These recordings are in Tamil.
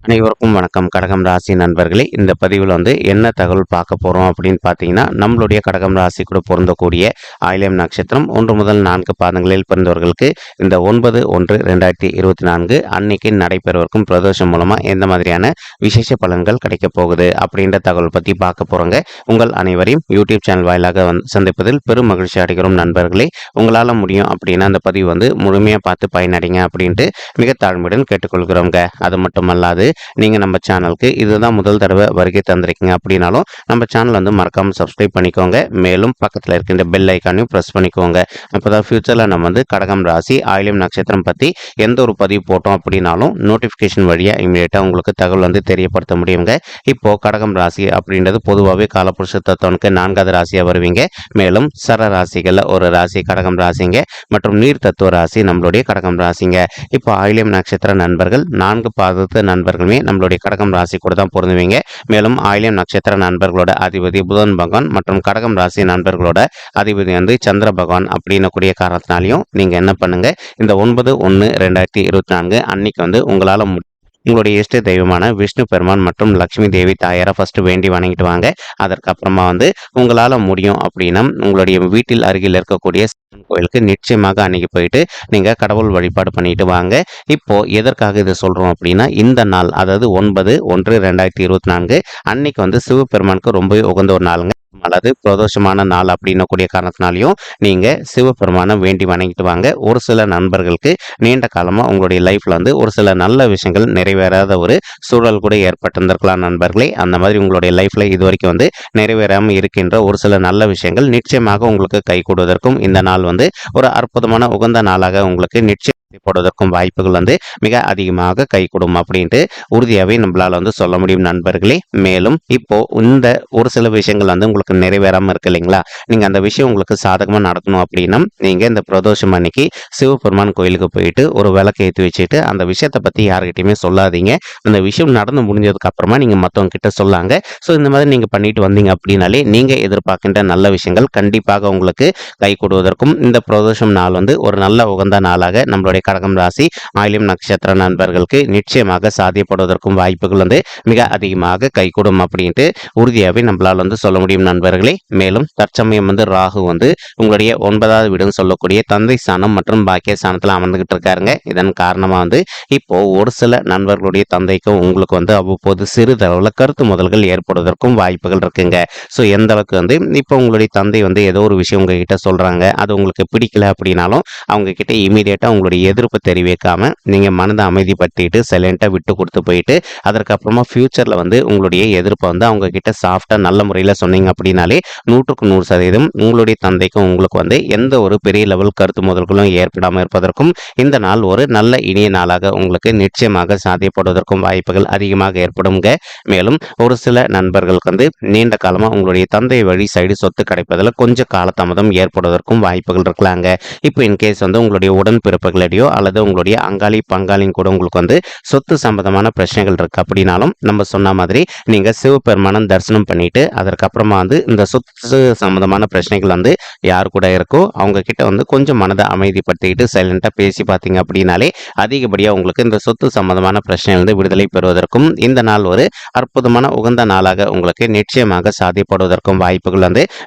அனைவருக்கும் வணக்கம். கடகம் ராசி நண்பர்களே, இந்த பதிவில் என்ன தகவல் பார்க்க போகிறோம் அப்படின்னு பார்த்தீங்கன்னா, நம்மளுடைய கடகம் ராசி கூட பொருந்தக்கூடிய ஆயில்யம் நட்சத்திரம் 1 முதல் 4 பாதங்களில் பிறந்தவர்களுக்கு இந்த 9/1/2024 அன்னைக்கு நடைபெறவிருக்கும் பிரதோஷம் மூலமாக எந்த மாதிரியான விசேஷ பலன்கள் கிடைக்கப் போகுது அப்படின்ற தகவல் பற்றி பார்க்க போகிறோங்க. உங்கள் அனைவரையும் யூடியூப் சேனல் வாயிலாக சந்திப்பதில் பெரும் மகிழ்ச்சி அடைகிறோம் நண்பர்களே. உங்களால் முடியும் அப்படின்னா அந்த பதிவு முழுமையாக பார்த்து பயனடைங்க அப்படின்ட்டு மிக தாழ்மையுடன் கேட்டுக்கொள்கிறோங்க. அது மட்டுமல்லாது நீங்கள் நம்ம சேனலுக்கு இதுதான் முதல் தடவை வருகை தந்திருக்கீங்க அப்படின்னாலும் நம்ம சேனல் மறக்காமல் சப்ஸ்கிரைப் பண்ணிக்கோங்க. மேலும் பக்கத்தில் இருக்கின்ற பெல் ஐக்கானையும் ப்ரெஸ் பண்ணிக்கோங்க. அப்போ தான் ஃபியூச்சரில் நம்ம கடகம் ராசி ஆயில்யம் நட்சத்திரம் பற்றி எந்த ஒரு பதிவு போட்டோம் அப்படின்னாலும் நோட்டிஃபிகேஷன் வழியாக இமீடியட்டாக உங்களுக்கு தகவல் தெரியப்படுத்த முடியுங்க. இப்போது கடகம் ராசி அப்படின்றது பொதுவாகவே காலப்புருஷ தத்துவனுக்கு 4வது ராசியாக வருவீங்க. மேலும் சர ராசிகளில் ஒரு ராசி கடகம் ராசிங்க மற்றும் நீர் தத்துவ ராசி நம்மளுடைய கடகம் ராசிங்க. இப்போ ஆயில்யம் நட்சத்திர நண்பர்கள் 4 பாதத்து நண்பர்களுமே நம்மளுடைய கடகம் ராசி கூட தான் பொருந்துவீங்க. மேலும் ஆயில்யம் நட்சத்திர நண்பர்களோட அதிபதி புதன் பகவான் மற்றும் கடகம் ராசி நண்பர்களோட அதிபதி சந்திர பகவான் அப்படின்னு கூடிய காரணத்தினாலையும் நீங்க என்ன பண்ணுங்க, இந்த 9/1/2024 அன்னைக்கு உங்களால உங்களுடைய இஷ்ட தெய்வமான விஷ்ணு பெருமான் மற்றும் லட்சுமி தேவி தாயாரை ஃபர்ஸ்ட் வேண்டி வணங்கிட்டு வாங்க. அதற்கப்புறமா உங்களால் முடியும் அப்படின்னா உங்களுடைய வீட்டில் அருகில் இருக்கக்கூடிய கோயிலுக்கு நிச்சயமாக அன்னைக்கு போயிட்டு நீங்கள் கடவுள் வழிபாடு பண்ணிட்டு வாங்க. இப்போ எதற்காக இதை சொல்கிறோம் அப்படின்னா, இந்த நாள் அதாவது 9/1/2024 அன்னைக்கு சிவபெருமானுக்கு ரொம்பவே உகந்த ஒரு நாளுங்க. அல்லது பிரதோஷமான நாள் அப்படின்னு கூடிய காரணத்தினாலையும் நீங்க சிவபெருமானை வேண்டி வணங்கிட்டு வாங்க. ஒரு சில நண்பர்களுக்கு நீண்ட காலமா உங்களுடைய லைஃப்ல ஒரு சில நல்ல விஷயங்கள் நிறைவேறாத ஒரு சூழல் கூட ஏற்பட்டிருந்திருக்கலாம் நண்பர்களே. அந்த மாதிரி உங்களுடைய லைஃப்ல இது வரைக்கும் நிறைவேறாமல் இருக்கின்ற ஒரு சில நல்ல விஷயங்கள் நிச்சயமாக உங்களுக்கு கை கொடுவதற்கும் இந்த நாள் ஒரு அற்புதமான உகந்த நாளாக உங்களுக்கு நிச்சயம் போடுவதற்கும் வாய்ப்புகள் மிக அதிகமாக கைகூடும் அப்படின்ட்டு உறுதியாகவே நம்மளால சொல்ல முடியும் நண்பர்களே. மேலும் இப்போ இந்த ஒரு சில விஷயங்கள் உங்களுக்கு நிறைவேறாமல் இருக்கு இல்லைங்களா, நீங்க அந்த விஷயம் உங்களுக்கு சாதகமாக நடக்கணும் அப்படின்னா நீங்க இந்த பிரதோஷம் அன்னைக்கு சிவபெருமான் கோயிலுக்கு போயிட்டு ஒரு விளக்கு ஏற்றி வச்சுட்டு அந்த விஷயத்தை பத்தி யாருக்கிட்டையுமே சொல்லாதீங்க. அந்த விஷயம் நடந்து முடிஞ்சதுக்கு அப்புறமா நீங்க மற்றவங்க கிட்ட சொல்லாங்க. ஸோ இந்த மாதிரி நீங்க பண்ணிட்டு வந்தீங்க அப்படின்னாலே நீங்க எதிர்பார்க்கின்ற நல்ல விஷயங்கள் கண்டிப்பாக உங்களுக்கு கை கொடுவதற்கும் இந்த பிரதோஷம் நாள் ஒரு நல்ல உகந்த நாளாக நம்மளுடைய கடகம் ராசி ஆயில்யம் நட்சத்திர நண்பர்களுக்கு நிச்சயமாக சாத்தியப்படுவதற்கும் வாய்ப்புகள் மிக அதிகமாக கைகூடும் அப்படின்ட்டு உறுதியாகவே நம்மளால் சொல்ல முடியும் நண்பர்களே. மேலும் தற்சமயம் ராகு உங்களுடைய 9வது வீடுன்னு சொல்லக்கூடிய தந்தை ஸ்தானம் மற்றும் பாக்கிய ஸ்தானத்தில் அமர்ந்துகிட்டு இருக்காருங்க. இதன் காரணமா இப்போ ஒரு சில நண்பர்களுடைய தந்தைக்கும் உங்களுக்கு அவ்வப்போது சிறிதளவில் கருத்து முதல்கள் ஏற்படுவதற்கும் வாய்ப்புகள் இருக்குங்க. ஸோ எந்த அளவுக்கு இப்போ உங்களுடைய தந்தை ஏதோ ஒரு விஷயம் உங்ககிட்ட சொல்றாங்க, அது உங்களுக்கு பிடிக்கல அப்படின்னாலும் அவங்க கிட்ட இமீடியட்டா உங்களுடைய எதிர்ப்பு தெரிவிக்காம நீங்க மனதை அமைதிப்படுத்திட்டு சைலண்டா விட்டு கொடுத்து போயிட்டு அதற்கப்புறமா ஃபியூச்சர்ல உங்களுடைய எதிர்ப்பை அவங்க கிட்ட சாஃப்டா நல்ல முறையில் சொன்னீங்க அப்படின்னாலே 100% உங்களுடைய தந்தைக்கும் உங்களுக்கு எந்த ஒரு பெரிய லெவல் கருத்து முதல்களும் ஏற்படாமல் இருப்பதற்கும் இந்த நாள் ஒரு நல்ல இனிய நாளாக உங்களுக்கு நிச்சயமாக சாத்தியப்படுவதற்கும் வாய்ப்புகள் அதிகமாக ஏற்படுங்க. மேலும் ஒரு சில நண்பர்களுக்கு நீண்ட காலமா உங்களுடைய தந்தை வழி சைடு சொத்து கிடைப்பதில் கொஞ்சம் காலதாமதம் ஏற்படுவதற்கும் வாய்ப்புகள் இருக்கலாங்க. இப்போ இன்கேஸ் உங்களுடைய உடன்பிறப்புகளிடையோ அல்லது உங்களுடைய அங்காளி பங்காளியும் கூட உங்களுக்கு சொத்து சம்பந்தமான பிரச்சனைகள் இருக்கு அப்படின்னாலும் நம்ம சொன்ன மாதிரி நீங்க சிவபெருமானம் தரிசனம் பண்ணிட்டு அதற்கப்புறமா இந்த சொத்து சம்பந்தமான பிரச்சனைகள் யார் கூட இருக்கோ அவங்க கிட்ட கொஞ்சம் மனதை அமைதிப்படுத்திட்டு சைலண்டா பேசி பார்த்தீங்க அப்படின்னாலே அதிகப்படியா உங்களுக்கு இந்த சொத்து சம்பந்தமான பிரச்சனைகள் விடுதலை பெறுவதற்கும் இந்த நாள் ஒரு அற்புதமான உகந்த நாளாக உங்களுக்கு நிச்சயமாக சாத்தியப்படுவதற்கும் வாய்ப்புகள்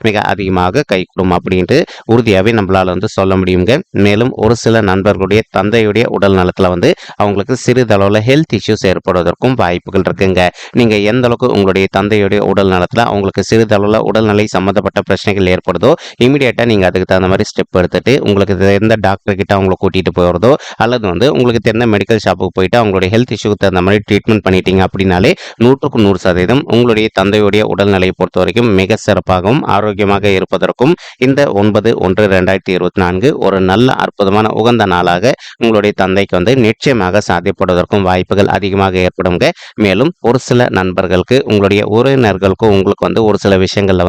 மிக அதிகமாக கைகூடும் அப்படின்ட்டு உறுதியாகவே நம்மளால சொல்ல முடியுங்க. மேலும் ஒரு சில நண்பர்களுடைய தந்தையுடைய உடல் நலத்தில் அவங்களுக்கு சிறிதளவில் ஹெல்த் இஷ்யூஸ் ஏற்படுவதற்கும் வாய்ப்புகள் இருக்குங்க. நீங்க எந்த அளவுக்கு உங்களுடைய தந்தையுடைய உடல் நலத்தில் அவங்களுக்கு சிறிதளவில் உடல்நிலை சம்பந்தப்பட்ட பிரச்சனைகள் ஏற்படுதோ இமீடியட்டா நீங்க அதுக்கு தகுந்த மாதிரி ஸ்டெப் எடுத்துட்டு உங்களுக்கு எந்த டாக்டர் கிட்ட அவங்களை கூட்டிட்டு போகிறதோ அல்லது உங்களுக்கு தெரிந்த மெடிக்கல் ஷாப்புக்கு போயிட்டு அவங்களுடைய ஹெல்த் இஷ்யூக்கு தகுந்த மாதிரி ட்ரீட்மெண்ட் பண்ணிட்டீங்க அப்படின்னாலே 100% உங்களுடைய தந்தையுடைய உடல்நிலையை பொறுத்த வரைக்கும் மிக சிறப்பாகவும் ஆரோக்கியமாக இருப்பதற்கும் இந்த 9/1/2024 ஒரு நல்ல அற்புதமான உகந்த நாளாக உங்களுடைய தந்தைக்கு நிச்சயமாக சாத்தியப்படுவதற்கும் வாய்ப்புகள் அதிகமாக ஏற்படுங்க. மேலும் ஒரு சில நண்பர்களுக்கு உங்களுடைய உறவினர்களுக்கும் உங்களுக்கு ஒரு சில விஷயங்கள்ல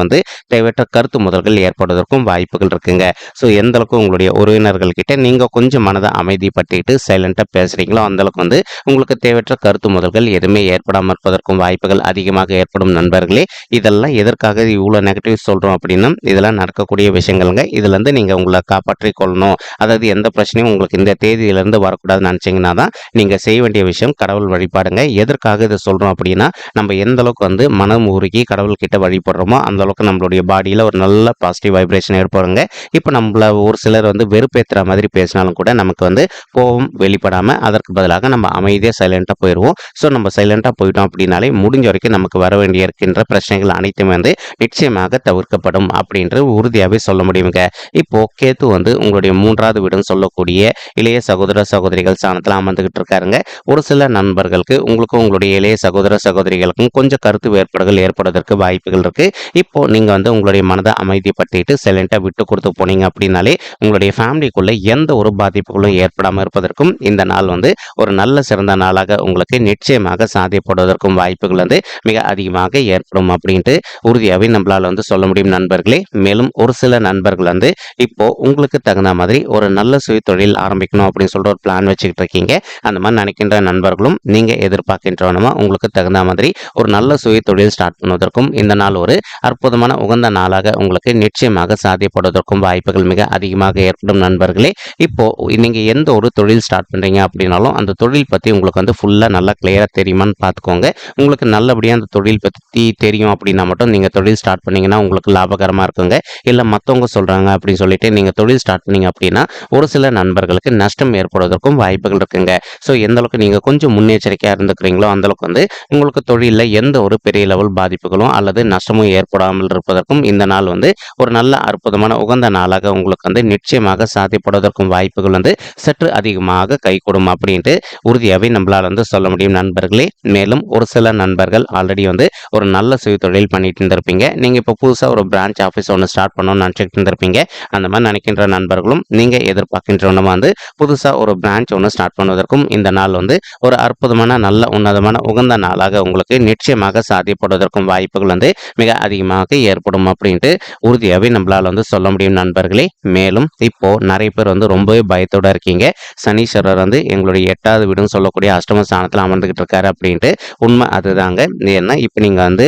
தேவையற்ற கருத்து முதல்கள் ஏற்படுவதற்கும் வாய்ப்புகள் இருக்குங்க. ஸோ எந்த அளவுக்கு உங்களுடைய உறவினர்கள் கிட்ட நீங்க கொஞ்சம் மனதை அமைதிப்படுத்திட்டு சைலண்டா பேசுறீங்களோ அந்த அளவுக்கு உங்களுக்கு தேவையற்ற கருத்து முதல்கள் எதுவுமே ஏற்படாமல் இருப்பதற்கும் வாய்ப்புகள் அதிகமாக ஏற்படும் நண்பர்களே. இதெல்லாம் எதற்காக இவ்வளவு நெகட்டிவ் சொல்றோம் அப்படின்னா இதெல்லாம் நடக்கக்கூடிய விஷயங்கள்ங்க. இதுல நீங்க உங்களை காப்பாற்றிக் கொள்ளணும். அதாவது எந்த பிரச்சனையும் உங்களுக்கு இந்த இந்த தேதியிலிருந்து வரக்கூடாதுன்னு நினச்சிங்கன்னா தான் நீங்கள் செய்ய வேண்டிய விஷயம் கடவுள் வழிபாடுங்க. எதற்காக இதை சொல்கிறோம் அப்படின்னா, நம்ம எந்த அளவுக்கு வந்து மனம் உருகி கடவுள்கிட்ட வழிபடுறோமோ அந்த அளவுக்கு நம்மளுடைய பாடியில் ஒரு நல்ல பாசிட்டிவ் வைப்ரேஷன் ஏற்படுங்க. இப்போ நம்மள ஒரு சிலர் வந்து வெறுப்பேற்றுற மாதிரி பேசினாலும் கூட நமக்கு வந்து கோபம் வெளிப்படாமல் அதற்கு பதிலாக நம்ம அமைதியாக சைலண்ட்டாக போயிடுவோம். ஸோ நம்ம சைலண்ட்டாக போயிட்டோம் அப்படின்னாலே முடிஞ்ச வரைக்கும் நமக்கு வர வேண்டிய இருக்கின்ற பிரச்சனைகள் அனைத்துமே வந்து நிச்சயமாக தவிர்க்கப்படும் அப்படின்ற உறுதியாகவே சொல்ல முடியுங்க. இப்போ கேத்து வந்து உங்களுடைய 3வது வீடுன்னு சொல்லக்கூடிய இளைய சகோதர சகோதரிகள் ஸ்தானத்தில் அமர்ந்துகிட்டு இருக்காருங்க. ஒரு சில நண்பர்களுக்கு உங்களுக்கும் உங்களுடைய இளைய சகோதர சகோதரிகளுக்கும் கொஞ்சம் கருத்து வேறுபாடுகள் ஏற்படுவதற்கு வாய்ப்புகள் இருக்கு. இப்போ நீங்க வந்து உங்களுடைய மனதை அமைதிப்படுத்திட்டு சைலண்டா விட்டு கொடுத்து போனீங்க அப்படின்னாலே உங்களுடைய ஃபேமிலிக்குள்ள எந்த ஒரு பாதிப்புகளும் ஏற்படாமல் இருப்பதற்கும் இந்த நாள் வந்து ஒரு நல்ல சிறந்த நாளாக உங்களுக்கு நிச்சயமாக சாத்தியப்படுவதற்கும் வாய்ப்புகள் வந்து மிக அதிகமாக ஏற்படும் அப்படின்ட்டு உறுதியாகவே நம்மளால வந்து சொல்ல முடியும் நண்பர்களே. மேலும் ஒரு சில நண்பர்கள் வந்து இப்போ உங்களுக்கு தகுந்த மாதிரி ஒரு நல்ல சுய தொழில் ஆரம்பிக்கணும் அப்படின்னு சொல்லிட்டு ஒரு பிளான் வச்சுக்கிட்டு இருக்கீங்க. அந்த மாதிரி நினைக்கின்ற நண்பர்களும் நீங்க எதிர்பார்க்கின்றவனமா உங்களுக்கு தகுந்த மாதிரி ஒரு நல்ல சுய தொழில் ஸ்டார்ட் பண்ணுவதற்கும் இந்த நாள் ஒரு அற்புதமான உகந்த நாளாக உங்களுக்கு நிச்சயமாக சாத்தியப்படுவதற்கும் வாய்ப்புகள் மிக அதிகமாக ஏற்படும் நண்பர்களே. இப்போ நீங்க எந்த ஒரு தொழில் ஸ்டார்ட் பண்றீங்க அப்படின்னாலும் அந்த தொழில் பத்தி உங்களுக்கு வந்து ஃபுல்லா நல்லா கிளியரா தெரியுமான்னு பார்த்துக்கோங்க. உங்களுக்கு நல்லபடியா அந்த தொழில் பத்தி தெரியும் அப்படின்னா மட்டும் நீங்க தொழில் ஸ்டார்ட் பண்ணீங்கன்னா உங்களுக்கு லாபகரமா இருக்குங்க. இல்ல மற்றவங்க சொல்றாங்க அப்படின்னு சொல்லிட்டு நீங்க தொழில் ஸ்டார்ட் பண்ணீங்க அப்படின்னா ஒரு சில நண்பர்களுக்கு நஷ்டம் ஏற்படுவதற்கும் வாய்ப்புகள் இருக்குங்க. ஸோ எந்த அளவுக்கு நீங்க கொஞ்சம் முன்னெச்சரிக்கையா இருந்துக்கிறீங்களோ அந்த அளவுக்கு வந்து உங்களுக்கு தொழிலில் எந்த ஒரு பெரிய லெவல் பாதிப்புகளும் அல்லது நஷ்டமும் ஏற்படாமல் இருப்பதற்கும் இந்த நாள் வந்து ஒரு நல்ல அற்புதமான உகந்த நாளாக உங்களுக்கு வந்து நிச்சயமாக சாத்தியப்படுவதற்கும் வாய்ப்புகள் வந்து சற்று அதிகமாக கைகூடும் அப்படின்ட்டு உறுதியாகவே நம்மளால் வந்து சொல்ல முடியும் நண்பர்களே. மேலும் ஒரு சில நண்பர்கள் ஆல்ரெடி வந்து ஒரு நல்ல சுய தொழில் பண்ணிட்டு இருந்திருப்பீங்க. நீங்கள் இப்போ புதுசாக ஒரு பிரான்ச் ஆஃபீஸ் ஒன்று ஸ்டார்ட் பண்ணணும்னு நினச்சிட்டு இருந்திருப்பீங்க. அந்த மாதிரி நினைக்கின்ற நண்பர்களும் நீங்கள் எதிர்பார்க்கின்றவனும் வந்து புதுசாக ஒரு பிரான்ச் ஒன்று ஸ்டார்ட் பண்ணுவதற்கும் இந்த நாள் வந்து ஒரு அற்புதமான நல்ல உன்னதமான உகந்த நாளாக உங்களுக்கு நிச்சயமாக சாத்தியப்படுவதற்கும் வாய்ப்புகள் வந்து மிக அதிகமாக ஏற்படும் அப்படின்ட்டு உறுதியாகவே நம்மளால் வந்து சொல்ல முடியும் நண்பர்களே. மேலும் இப்போ நிறைய பேர் வந்து ரொம்பவே பயத்தோட இருக்கீங்க. சனீஸ்வரர் வந்து எங்களுடைய 8வது வீடுன்னு சொல்லக்கூடிய அஷ்டம ஸ்தானத்தில் அமர்ந்துகிட்டு இருக்காரு அப்படின்ட்டு உண்மை அதுதாங்க. ஏன்னா இப்போ நீங்கள் வந்து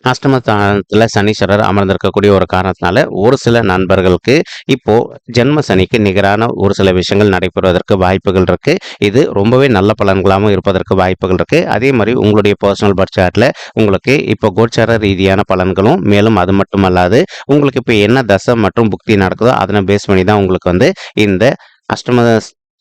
அஷ்டமஸ்தானத்தில் சனீஸ்வரர் அமர்ந்திருக்கக்கூடிய ஒரு காரணத்தினால ஒரு சில நண்பர்களுக்கு இப்போ ஜென்ம சனிக்கு நிகரான ஒரு சில விஷயங்கள் நடைபெறுவதற்கு வாய்ப்புகள் இருக்கு. இது ரொம்பவே நல்ல பலன்களாகவும் இருப்பதற்கு வாய்ப்புகள் இருக்கு. அதே மாதிரி உங்களுடைய பர்சனல் பர்த் சார்ட்ல உங்களுக்கு இப்போ கோச்சார ரீதியான பலன்களும் மேலும் அது மட்டும் அல்லாது உங்களுக்கு இப்போ என்ன தசை மற்றும் புக்தி நடக்குதோ அதனை பேஸ் பண்ணி தான் உங்களுக்கு வந்து இந்த அஷ்டம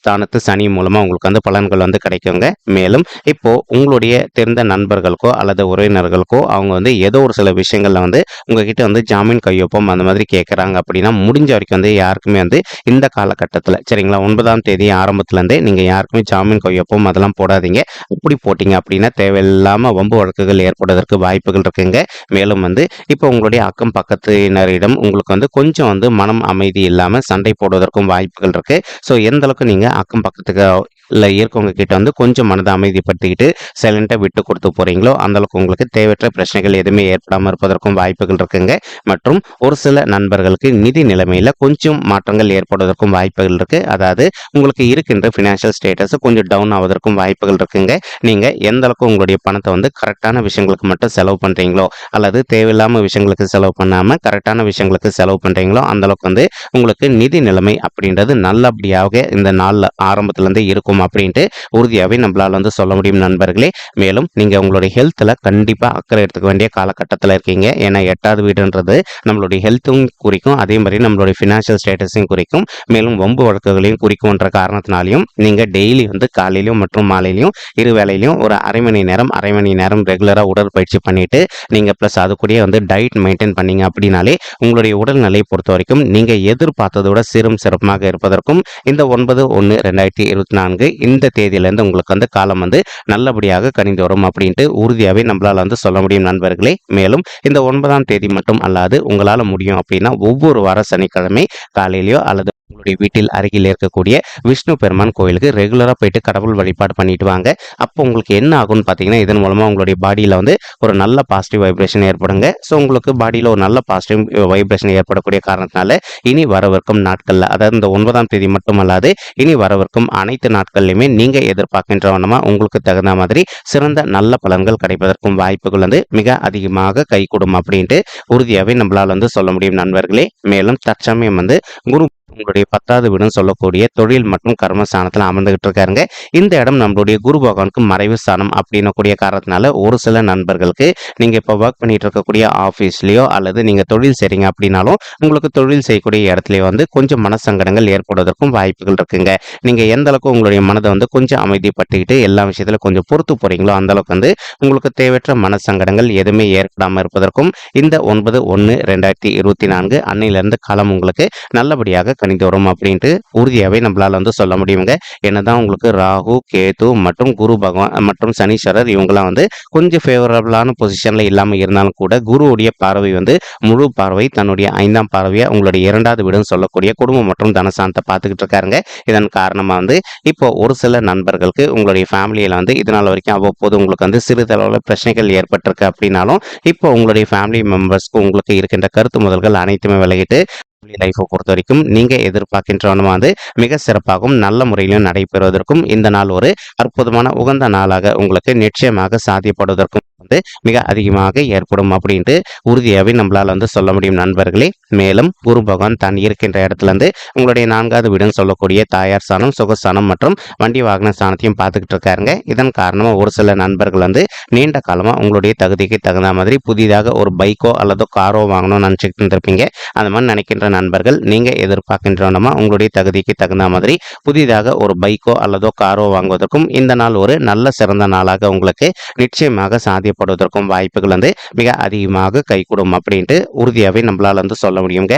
ஸ்தானத்து சனி மூலமா உங்களுக்கு வந்து பலன்கள் வந்து கிடைக்குங்க. மேலும் இப்போ உங்களுடைய தெரிந்த நண்பர்களுக்கோ அல்லது உறவினர்களுக்கோ அவங்க வந்து ஏதோ ஒரு சில விஷயங்கள்ல வந்து உங்ககிட்ட வந்து ஜாமீன் கையொப்பம் அந்த மாதிரி கேட்குறாங்க அப்படின்னா முடிஞ்ச வரைக்கும் வந்து யாருக்குமே வந்து இந்த காலகட்டத்தில் சரிங்களா 9ஆம் தேதி ஆரம்பத்துலேருந்தே நீங்கள் யாருக்குமே ஜாமீன் கையொப்பம் அதெல்லாம் போடாதீங்க. அப்படி போட்டிங்க அப்படின்னா தேவையில்லாமல் வம்பு வழக்குகள் ஏற்படுவதற்கு வாய்ப்புகள் இருக்குங்க. மேலும் வந்து இப்போ உங்களுடைய அக்கம் பக்கத்தினரிடம் உங்களுக்கு வந்து கொஞ்சம் வந்து மனம் அமைதி இல்லாமல் சண்டை போடுவதற்கும் வாய்ப்புகள் இருக்கு. ஸோ எந்த அளவுக்கு நீங்கள் அக்கம் பக்கத்துக்கு இல்லை இருக்கவங்க கிட்ட வந்து கொஞ்சம் மனதை அமைதிப்படுத்திக்கிட்டு சைலண்டாக விட்டு கொடுத்து போகிறீங்களோ அந்தளவுக்கு உங்களுக்கு தேவையற்ற பிரச்சனைகள் எதுவுமே ஏற்படாமல் இருப்பதற்கும் வாய்ப்புகள் இருக்குங்க. மற்றும் ஒரு சில நண்பர்களுக்கு நிதி நிலைமையில் கொஞ்சம் மாற்றங்கள் ஏற்படுவதற்கும் வாய்ப்புகள் இருக்குது. அதாவது உங்களுக்கு இருக்கின்ற ஃபினான்ஷியல் ஸ்டேட்டஸ் கொஞ்சம் டவுன் ஆவதற்கும் வாய்ப்புகள் இருக்குங்க. நீங்கள் எந்த அளவுக்கு உங்களுடைய பணத்தை வந்து கரெக்டான விஷயங்களுக்கு மட்டும் செலவு பண்ணுறீங்களோ அல்லது தேவையில்லாமல் விஷயங்களுக்கு செலவு பண்ணாமல் கரெக்டான விஷயங்களுக்கு செலவு பண்ணுறீங்களோ அந்தளவுக்கு வந்து உங்களுக்கு நிதி நிலைமை அப்படின்றது நல்லபடியாக இந்த நாளில் ஆரம்பத்துலேருந்தே இருக்கும் அப்படின்ட்டு உறுதியாகவே நம்மளால் வந்து சொல்ல முடியும் நண்பர்களே. மேலும் நீங்கள் உங்களுடைய ஹெல்த்தில் கண்டிப்பாக அக்கறை எடுத்துக்க வேண்டிய காலகட்டத்தில் இருக்கீங்க. ஏன்னா 8வது வீடுன்றது நம்மளுடைய ஹெல்த்தும் குறிக்கும், அதே மாதிரி நம்மளுடைய ஃபினான்ஷியல் ஸ்டேட்டஸையும் குறிக்கும், மேலும் வம்பு வழக்குகளையும் குறிக்கும்ன்ற காரணத்தினாலையும் நீங்கள் டெய்லி வந்து காலையிலையும் மற்றும் மாலையிலையும் இரு வேளையிலையும் ஒரு அரை மணி நேரம் ரெகுலராக உடற்பயிற்சி பண்ணிட்டு நீங்கள் ப்ளஸ் அது கூட வந்து டயட் மெயின்டைன் பண்ணீங்க அப்படின்னாலே உங்களுடைய உடல்நிலையை பொறுத்த வரைக்கும் நீங்கள் எதிர்பார்த்ததோட சீரும் சிறப்பாக இருப்பதற்கும் இந்த 9/1/2024 இந்த தேதியிலேருந்து உங்களுக்கு வந்து காலம் வந்து நல்லபடியாக கணிந்து வரும் அப்படின்ட்டு உறுதியாகவே நம்மளால் வந்து சொல்ல முடியும் நண்பர்களே. மேலும் இந்த 9ஆம் தேதி மட்டும் அல்லாது உங்களால் முடியும் அப்படின்னா ஒவ்வொரு வார சனிக்கிழமை காலையிலையோ அல்லது உங்களுடைய வீட்டில் அருகில் இருக்கக்கூடிய விஷ்ணு பெருமான் கோயிலுக்கு ரெகுலராக போயிட்டு கடவுள் வழிபாடு பண்ணிட்டு வாங்க. அப்போ உங்களுக்கு என்ன ஆகும்னு பார்த்தீங்கன்னா இதன் மூலமாக உங்களுடைய பாடியில் வந்து ஒரு நல்ல பாசிட்டிவ் வைப்ரேஷன் ஏற்படுங்க. ஸோ உங்களுக்கு பாடியில் ஒரு நல்ல பாசிட்டிவ் வைப்ரேஷன் ஏற்படக்கூடிய காரணத்தினால இனி வரவிருக்கும் நாட்களில் அதாவது இந்த 9ஆம் தேதி மட்டுமல்லாது இனி வரவிருக்கும் அனைத்து நாட்கள்லையுமே நீங்கள் எதிர்பார்க்கின்றவனமா உங்களுக்கு தகுந்த மாதிரி சிறந்த நல்ல பலன்கள் கிடைப்பதற்கும் வாய்ப்புகள் வந்து மிக அதிகமாக கைகூடும் அப்படின்ட்டு உறுதியாகவே நம்மளால் வந்து சொல்ல முடியும் நண்பர்களே. மேலும் தற்சமயம் வந்து குரு உங்களுடைய 10வது வீடுன்னு சொல்லக்கூடிய தொழில் மற்றும் கர்மஸ்தானத்துல அமர்ந்துகிட்டு இருக்காருங்க. இந்த இடம் நம்மளுடைய குரு பகவானுக்கு மறைவு ஸ்தானம் அப்படின்னக்கூடிய காரணத்தினால ஒரு சில நண்பர்களுக்கு நீங்க இப்போ ஒர்க் பண்ணிட்டு இருக்கக்கூடிய ஆஃபீஸ்லயோ அல்லது நீங்க தொழில் செய்றீங்க அப்படின்னாலும் உங்களுக்கு தொழில் செய்யக்கூடிய இடத்துலயே வந்து கொஞ்சம் மனசங்கடங்கள் ஏற்படுவதற்கும் வாய்ப்புகள் இருக்குங்க. நீங்க எந்த அளவுக்கு உங்களுடைய மனதை வந்து கொஞ்சம் அமைதிப்படுத்திக்கிட்டு எல்லா விஷயத்துல கொஞ்சம் பொறுத்து போறீங்களோ அந்த அளவுக்கு வந்து உங்களுக்கு தேவையற்ற மனசங்கடங்கள் எதுவுமே ஏற்படாம இருப்பதற்கும் இந்த 9/1/2024 அன்னையிலிருந்து காலம் உங்களுக்கு நல்லபடியாக கணிந்து வரும் அப்படின்ட்டு உறுதியாவே நம்மளால வந்து சொல்ல முடியுங்க. என்னதான் உங்களுக்கு ராகு, கேது மற்றும் குரு பகவான் மற்றும் சனீஸ்வரர் இவங்கெல்லாம் வந்து கொஞ்சம் ஃபேவரபிளான பொசிஷன்ல இல்லாம இருந்தாலும் கூட குருவுடைய பார்வை வந்து முழு பார்வை தன்னுடைய 5ஆம் பார்வையா உங்களுடைய 2வது வீடுன்னு சொல்லக்கூடிய குடும்பம் மற்றும் தனஸ்தானத்தை பார்த்துக்கிட்டு இருக்காருங்க. இதன் காரணமா வந்து இப்போ ஒரு சில நண்பர்களுக்கு உங்களுடைய ஃபேமிலியில வந்து இதனால வரைக்கும் அவ்வப்போது உங்களுக்கு வந்து சிறிதளவில் பிரச்சனைகள் ஏற்பட்டிருக்கு அப்படின்னாலும் இப்போ உங்களுடைய ஃபேமிலி மெம்பர்ஸ்க்கு உங்களுக்கு இருக்கின்ற கருத்து முதல்கள் அனைத்துமே விலகிட்டு லைஃப்பை பொறுத்த வரைக்கும் நீங்க எதிர்பார்க்கின்றவனும் வந்து மிக சிறப்பாகவும் நல்ல முறையிலும் நடைபெறுவதற்கும் இந்த நாள் ஒரு அற்புதமான உகந்த நாளாக உங்களுக்கு நிச்சயமாக சாத்தியப்படுவதற்கும் வந்து மிக அதிகமாக ஏற்படும் அப்படின்ட்டு உறுதியாகவே நம்மளால வந்து சொல்ல முடியும் நண்பர்களே. மேலும் குரு பகவான் தான் இருக்கின்ற இடத்துல இருந்து உங்களுடைய 4வது வீடுன்னு சொல்லக்கூடிய தாயார் ஸ்தானம், சுகஸ்தானம் மற்றும் வண்டி வாகன ஸ்தானத்தையும் பார்த்துக்கிட்டு இருக்காருங்க. இதன் காரணமா ஒரு சில நண்பர்கள் வந்து நீண்ட காலமா உங்களுடைய தகுதிக்கு தகுந்த மாதிரி புதிதாக ஒரு பைக்கோ அல்லது காரோ வாங்கணும்னு நினைச்சுட்டு இருந்திருப்பீங்க. அந்த மாதிரி நினைக்கின்ற நண்பர்கள் நீங்க எதிர்பார்க்கின்றனமா உங்களுடைய தகுதிக்கு தகுந்த மாதிரி புதிதாக ஒரு பைக்கோ அல்லதோ காரோ வாங்குவதற்கும் இந்த நாள் ஒரு நல்ல சிறந்த நாளாக உங்களுக்கு நிச்சயமாக சாத்தியப்படுவதற்கும் வாய்ப்புகள் வந்து மிக அதிகமாக கைகூடும் அப்படின்ட்டு உறுதியாகவே நம்மளால வந்து சொல்ல முடியுங்க.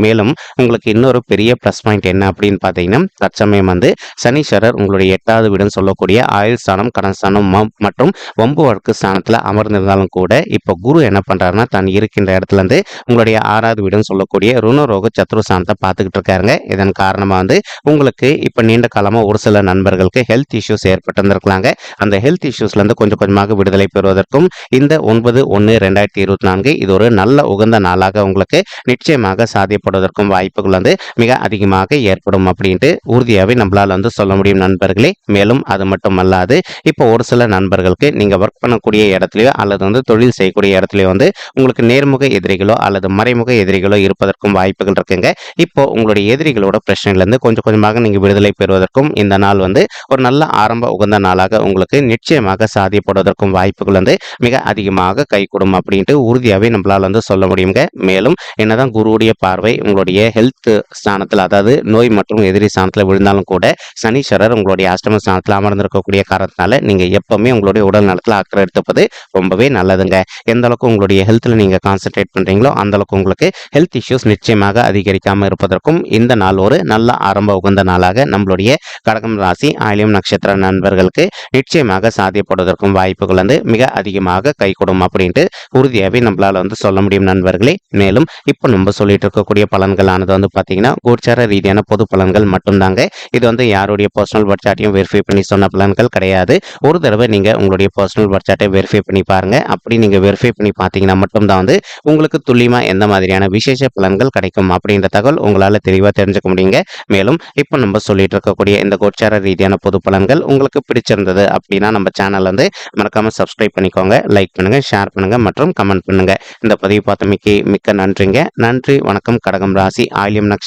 மேலும் உங்களுக்கு இன்னொரு பெரிய ப்ளஸ் பாயிண்ட் என்ன அப்படின்னு பார்த்தீங்கன்னா தற்சமயம் வந்து சனீஸ்வரர் உங்களுடைய 8வது வீடுன்னு சொல்லக்கூடிய ஆயுள் ஸ்தானம், கடன் ஸ்தானம் மற்றும் வம்பு வழக்கு ஸ்தானத்தில் அமர்ந்திருந்தாலும் கூட இப்போ குரு என்ன பண்றாருன்னா தான் இருக்கின்ற இடத்துல இருந்து உங்களுடைய 6வது வீடுன்னு சொல்லக்கூடிய ருணரோக சத்ருஸ்தானத்தை பார்த்துக்கிட்டு இருக்காருங்க. இதன் காரணமா வந்து உங்களுக்கு இப்போ நீண்ட காலமா ஒரு சில நண்பர்களுக்கு ஹெல்த் இஷ்யூஸ் ஏற்பட்டு இருந்திருக்கலாங்க. அந்த ஹெல்த் இஷ்யூஸ்ல இருந்து கொஞ்சம் கொஞ்சமாக விடுதலை பெறுவதற்கும் இந்த 9/1/2024 இது ஒரு நல்ல உகந்த நாளாக உங்களுக்கு நிச்சயமாக சாத்தியப்படுவதற்கும் வாய்ப்புகள் வந்து மிக அதிகமாக ஏற்படும் அப்படின்ட்டு உறுதியாகவே நம்மளால வந்து சொல்ல முடியும் நண்பர்களே. மேலும் அது மட்டும் அல்லாது இப்போ ஒரு சில நண்பர்களுக்கு நீங்க ஒர்க் பண்ணக்கூடிய இடத்துலயோ அல்லது வந்து தொழில் செய்யக்கூடிய இடத்துலயோ வந்து உங்களுக்கு நேர்முக எதிரிகளோ அல்லது மறைமுக எதிரிகளோ இருப்பதற்கும் வாய்ப்புகள் இருக்குங்க. இப்போ உங்களுடைய எதிரிகளோட பிரச்சனையிலிருந்து கொஞ்சம் கொஞ்சமாக நீங்க விடுதலை பெறுவதற்கும் இந்த நாள் வந்து ஒரு நல்ல ஆரம்ப உகந்த நாளாக உங்களுக்கு நிச்சயமாக சாத்தியப்படுவதற்கும் வாய்ப்புகள் வந்து மிக அதிகமாக கைகூடும் அப்படின்ட்டு உறுதியாகவே நம்மளால வந்து சொல்ல முடியுங்க. மேலும் என்னதான் குருவுடைய பார்வை உங்களுடைய ஹெல்த் ஸ்தானத்தில் அதாவது நோய் மற்றும் எதிரி ஸ்தானத்தில் விழுந்தாலும் கூட சனீஸ்வரர் உங்களுடைய அஷ்டம ஸ்தானத்தில் அமர்ந்திருக்கக்கூடிய காரணத்தினால நீங்க எப்பவுமே உங்களுடைய உடல் நலத்தில் அக்கறை எடுத்துப்பது ரொம்பவே நல்லதுங்க. எந்த அளவுக்கு உங்களுடைய ஹெல்த்தில் நீங்க கான்சென்ட்ரேட் பண்றீங்களோ அந்த அளவுக்கு உங்களுக்கு ஹெல்த் இஷ்யூஸ் நிச்சயமாக அதிகரிக்காமல் இருப்பதற்கும் இந்த நாள் ஒரு நல்ல ஆரம்ப உகந்த நாளாக நம்மளுடைய கடகம் ராசி ஆயில்யம் நட்சத்திர நண்பர்களுக்கு நிச்சயமாக சாத்தியப்படுவதற்கும் வாய்ப்புகள் வந்து மிக அதிகமாக கைகூடும் அப்படின்ட்டு உறுதியாகவே நம்மளால வந்து சொல்ல முடியும் நண்பர்களே. மேலும் இப்போ நம்ம சொல்லிட்டு இருக்கக்கூடிய பலன்களானது வந்து பார்த்தீங்கன்னா கோச்சார ரீதியான பொது பலன்கள் மட்டும்தாங்க. இது வந்து யாருடைய பர்சனல் பட்ஜெட்டையும் வெரிஃபை பண்ணி சொன்ன பலன்கள் கிடையாது. ஒரு தடவை நீங்க உங்களுடைய பர்சனல் பட்ஜெட்டை வெரிஃபை பண்ணி பாருங்க. அப்படி நீங்க வெரிஃபை பண்ணி பார்த்தீங்கன்னா மட்டும்தான் வந்து உங்களுக்கு துல்லியமா எந்த மாதிரியான விசேஷ பலன்கள் கிடைக்கும் அப்படின்ற தகவல் உங்களால தெளிவாக தெரிஞ்சுக்க முடியுங்க. மேலும் இப்போ நம்ம சொல்லிட்டு இருக்கக்கூடிய இந்த கோச்சார ரீதியான பொது பலன்கள் உங்களுக்கு பிடிச்சிருந்தது அப்படின்னா நம்ம சேனல் வந்து மறக்காம சப்ஸ்கிரைப் பண்ணிக்கோங்க, லைக் பண்ணுங்க, ஷேர் பண்ணுங்க மற்றும் கமெண்ட் பண்ணுங்க. இந்த பதிவு பார்த்தமைக்கு மிக்க நன்றிங்க. நன்றி, வணக்கம். கடகம் ராசி ஆயில்யம் நட்சத்திரம்